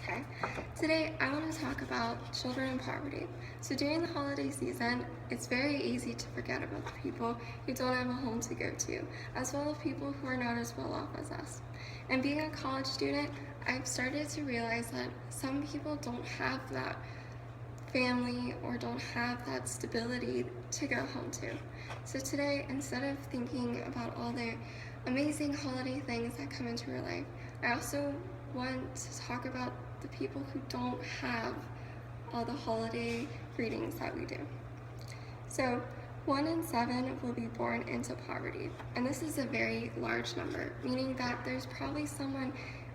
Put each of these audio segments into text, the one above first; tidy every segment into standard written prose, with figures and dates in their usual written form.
Okay, today I want to talk about children in poverty. So during the holiday season, it's very easy to forget about the people who don't have a home to go to, as well as people who are not as well off as us. And being a college student, I've started to realize that some people don't have that family or don't have that stability to go home to. So today, instead of thinking about all the amazing holiday things that come into your life, I also want to talk about the people who don't have all the holiday greetings that we do. So 1 in 7 will be born into poverty, and this is a very large number, meaning that there's probably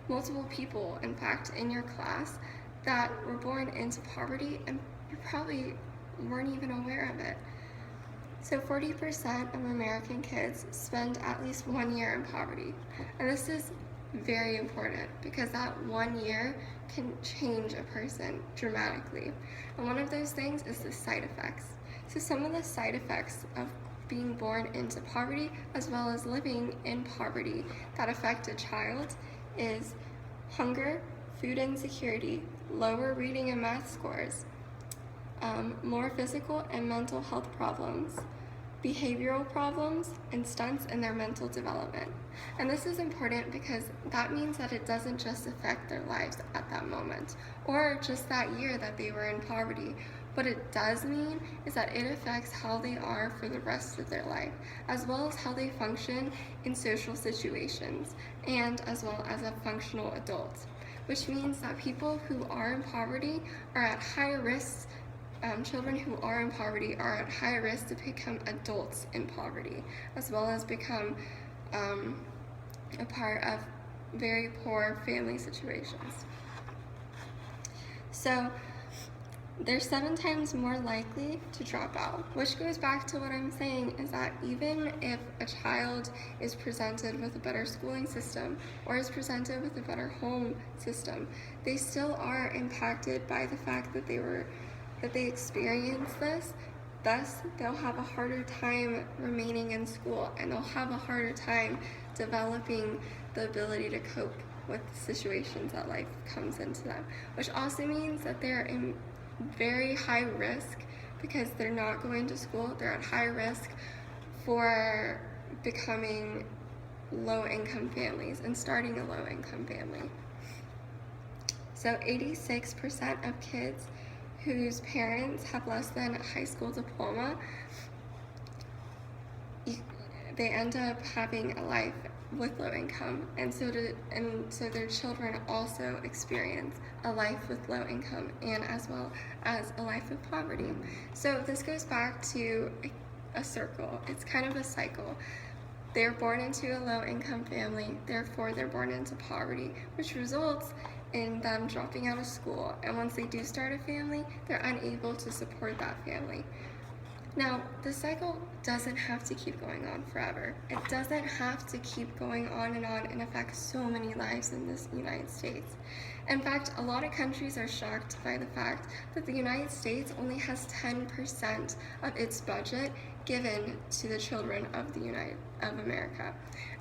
multiple people, in fact, in your class that were born into poverty and you probably weren't even aware of it. So 40% of American kids spend at least 1 year in poverty, and this is very important because that 1 year can change a person dramatically. And one of those things is the side effects. So some of the side effects of being born into poverty as well as living in poverty that affect a child is hunger, food insecurity, lower reading and math scores, more physical and mental health problems, behavioral problems, and stunts in their mental development. And this is important because that means that it doesn't just affect their lives at that moment or just that year that they were in poverty. What it does mean is that it affects how they are for the rest of their life, as well as how they function in social situations, and as well as a functional adult, which means that people who are in poverty are at higher risk. Children who are in poverty are at higher risk to become adults in poverty, as well as become a part of very poor family situations. So they're 7 times more likely to drop out, which goes back to what I'm saying is that even if a child is presented with a better schooling system or is presented with a better home system, they still are impacted by the fact that they experience this. Thus, they'll have a harder time remaining in school, and they'll have a harder time developing the ability to cope with the situations that life comes into them, which also means that they're in very high risk because they're not going to school. They're at high risk for becoming low-income families and starting a low-income family. So 86% of kids whose parents have less than a high school diploma, they end up having a life with low income, and so their children also experience a life with low income and as well as a life of poverty. So this goes back to a circle. It's kind of a cycle. They're born into a low income family, therefore they're born into poverty, which results in them dropping out of school, and once they do start a family, they're unable to support that family. Now, the cycle doesn't have to keep going on forever. It doesn't have to keep going on and affect so many lives in this United States. In fact, a lot of countries are shocked by the fact that the United States only has 10% of its budget given to the children of America.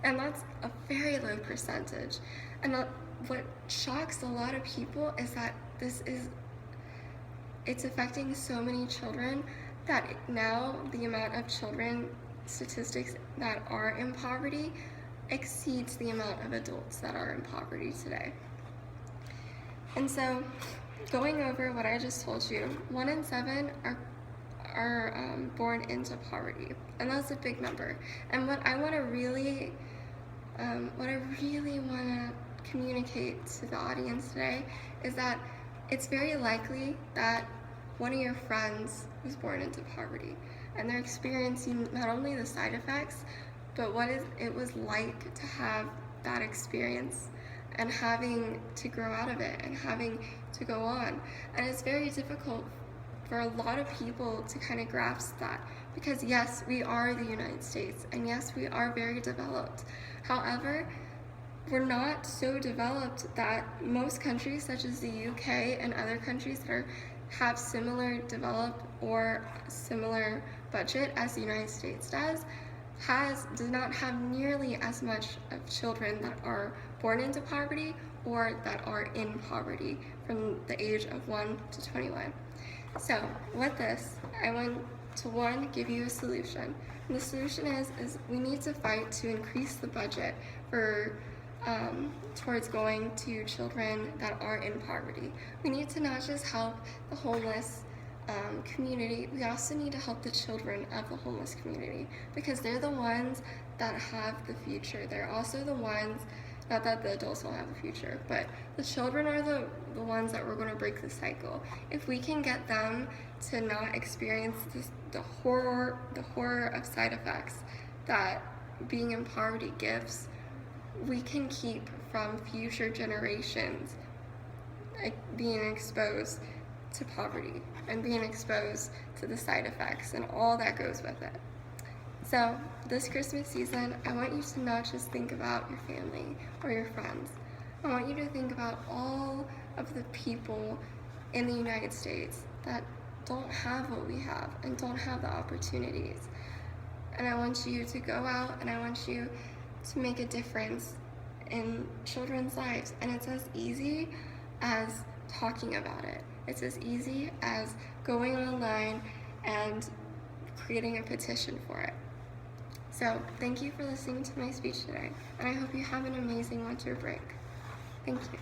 And that's a very low percentage. And what shocks a lot of people is that it's affecting so many children that now the amount of children statistics that are in poverty exceeds the amount of adults that are in poverty today. And so, going over what I just told you, 1 in 7 are born into poverty, and that's a big number. And what I really want to communicate to the audience today is that it's very likely that one of your friends was born into poverty, and they're experiencing not only the side effects, but what it was like to have that experience and having to grow out of it and having to go on. And it's very difficult for a lot of people to kind of grasp that, because yes, we are the United States, and yes, we are very developed. However, we're not so developed that most countries such as the UK and other countries that have similar developed or similar budget as the United States does does not have nearly as much of children that are born into poverty or that are in poverty from the age of 1 to 21. So with this, I want to give you a solution. And the solution is we need to fight to increase the budget for towards going to children that are in poverty. We need to not just help the homeless community, we also need to help the children of the homeless community, because they're the ones that have the future. They're also the ones, not that the adults will have a future, but the children are the ones that we're going to break the cycle. If we can get them to not experience the horror of side effects that being in poverty gives, we can keep from future generations being exposed to poverty and being exposed to the side effects and all that goes with it. So this Christmas season, I want you to not just think about your family or your friends. I want you to think about all of the people in the United States that don't have what we have and don't have the opportunities. And I want you to go out and I want you to make a difference in children's lives. And it's as easy as talking about it. It's as easy as going online and creating a petition for it. So thank you for listening to my speech today, and I hope you have an amazing winter break. Thank you.